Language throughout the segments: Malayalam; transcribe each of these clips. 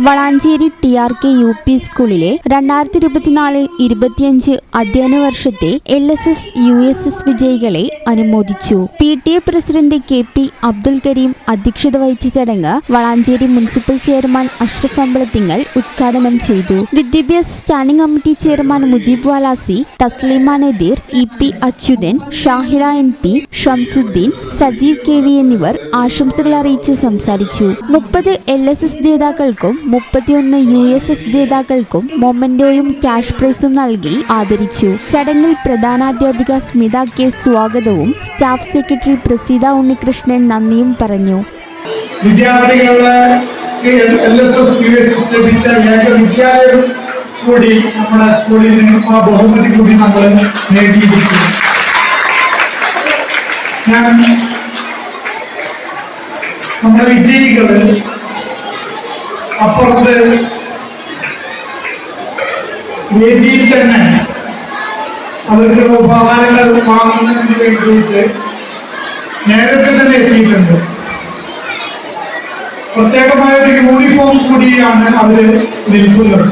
വളാഞ്ചേരി TRK UP സ്കൂളിലെ 2024-25 അധ്യയന വർഷത്തെ LSS USS വിജയികളെ അനുമോദിച്ചു. PTA president KP Abdul Kareem അധ്യക്ഷത വഹിച്ച ചടങ്ങ് വളാഞ്ചേരി മുനിസിപ്പൽ ചെയർമാൻ അഷ്റഫ് അമ്പലത്തിങ്ങൽ ഉദ്ഘാടനം ചെയ്തു. വിദ്യാഭ്യാസ standing committee chairman Mujeeb Valasi, Thasleema Nadeer, EP Achuthan, Shahila NP, Shamsuddin, Sajeev KV എന്നിവർ ആശംസകൾ അറിയിച്ച് സംസാരിച്ചു. 30 LSS ജേതാക്കൾക്കും 31 USS ജേതാക്കൾക്കും മൊമെന്റോയും ക്യാഷ് പ്രൈസും നൽകി ആദരിച്ചു. ചടങ്ങിൽ പ്രധാനാധ്യാപിക സ്മിത K സ്വാഗതവും സ്റ്റാഫ് സെക്രട്ടറി പ്രസീത ഉണ്ണികൃഷ്ണൻ നന്ദിയും പറഞ്ഞു. വിദ്യാർത്ഥികളുടെ കൂടി നമ്മുടെ സ്കൂളിൽ നിന്നും ആ ബഹുമതി കൂടി നമ്മൾ നേടിയിരിക്കുന്നു. നമ്മുടെ വിജയികള് അപ്പുറത്ത് വേദിയിൽ തന്നെ അവർക്ക് ഉപഹാരങ്ങൾ വാങ്ങുന്നതിന് വേണ്ടിയിട്ട് നേരത്തെ തന്നെ എത്തിയിട്ടുണ്ട്. പ്രത്യേകമായ ഒരു യൂണിഫോം കൂടിയാണ് അവര് നിൽക്കുന്നത്.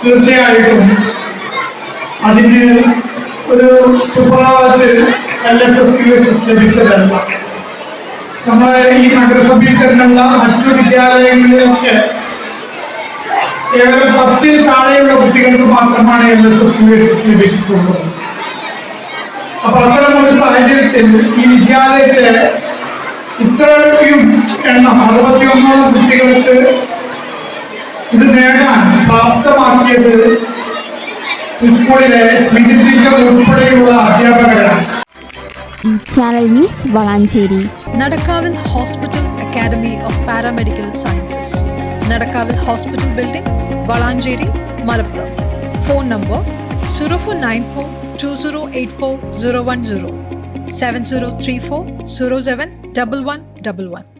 തീർച്ചയായിട്ടും അതിന് ഒരു സുപ്രഭാതത്തിൽ LSS USS ലഭിച്ചതല്ല. നമ്മളെ ഈ നഗരസഭയിൽ തന്നെയുള്ള മറ്റു വിദ്യാലയങ്ങളിലൊക്കെ കേവലം 10-ൽ താഴെയുള്ള കുട്ടികൾക്ക് മാത്രമാണ് LSS USS ലഭിച്ചിട്ടുള്ളത്. അപ്പൊ അത്തരമൊരു സാഹചര്യത്തിൽ ഈ വിദ്യാലയത്തെ ഇത്രയും എണ്ണം 61 കുട്ടികൾക്ക് ഇത് നേടാൻ പ്രാപ്തമാക്കിയത് സ്കൂളിലെ സ്മിതി ടീച്ചർ ഉൾപ്പെടെയുള്ള അധ്യാപകരാണ്. ഈ channel news Valanchery. Nadakkavil hospital academy of paramedical sciences, Nadakkavil hospital building, Valanchery, Malappuram. Phone number 04942084 010 7034 071111.